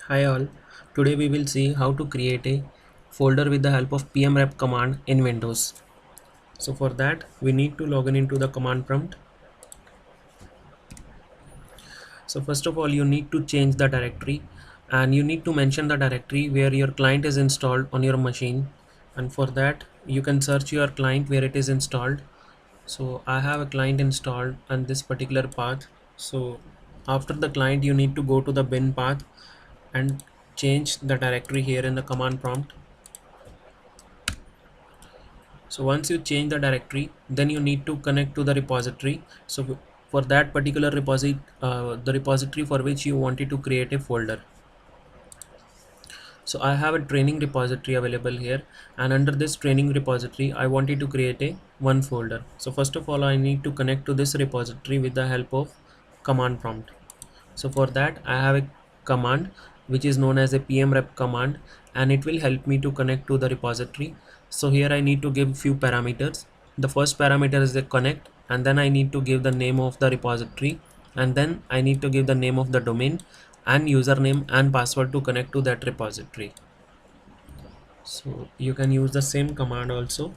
Hi all, today we will see how to create a folder with the help of pmrep command in Windows. So for that we need to log in into the command prompt. So first of all you need to change the directory and you need to mention the directory where your client is installed on your machine, and for that you can search your client where it is installed. So I have a client installed on this particular path. So after the client you need to go to the bin path and change the directory here in the command prompt. So once you change the directory, then you need to connect to the repository. So for that particular repository, the repository for which you wanted to create a folder. So I have a training repository available here, and under this training repository I wanted to create a one folder. So first of all I need to connect to this repository with the help of command prompt. So for that I have a command which is known as a pmrep command, and it will help me to connect to the repository. So here I need to give few parameters. The first parameter is the connect, and then I need to give the name of the repository, and then I need to give the name of the domain and username and password to connect to that repository. So you can use the same command also,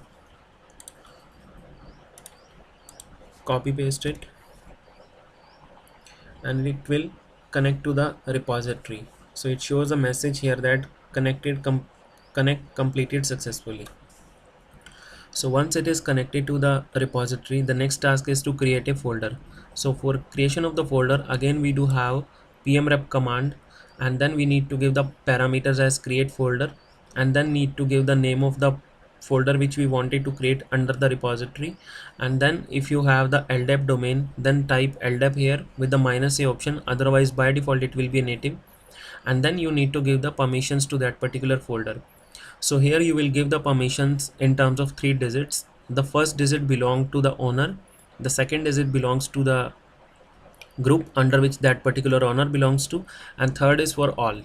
copy paste it, and it will connect to the repository. So it shows a message here that connect completed successfully. So once it is connected to the repository, the next task is to create a folder. So for creation of the folder, again we do have pmrep command, and then we need to give the parameters as create folder, and then need to give the name of the folder which we wanted to create under the repository. And then if you have the ldap domain, then type ldap here with the -a option, otherwise by default it will be a native. And then you need to give the permissions to that particular folder. So here you will give the permissions in terms of 3 digits. The first digit belongs to the owner, the second digit belongs to the group under which that particular owner belongs to, and third is for all.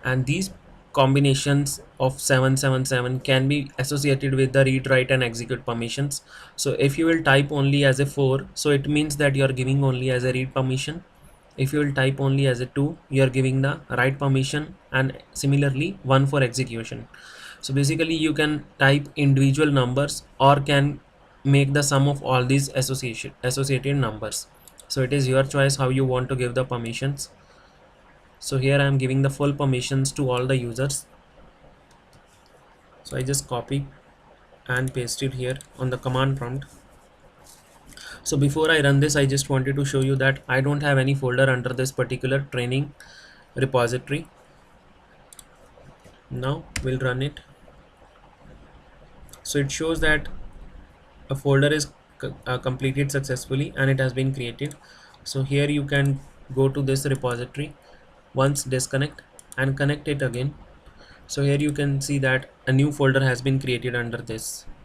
And these combinations of 777 can be associated with the read, write and execute permissions. So if you will type only as a 4, so it means that you are giving only as a read permission. If you will type only as a 2, you are giving the write permission, and similarly 1 for execution. So basically you can type individual numbers or can make the sum of all these associated numbers. So it is your choice how you want to give the permissions. So here I am giving the full permissions to all the users. So I just copy and paste it here on the command prompt. So before I run this, I just wanted to show you that I don't have any folder under this particular training repository. Now we'll run it. So it shows that a folder is completed successfully and it has been created. So here you can go to this repository, once disconnect and connect it again. So here you can see that a new folder has been created under this.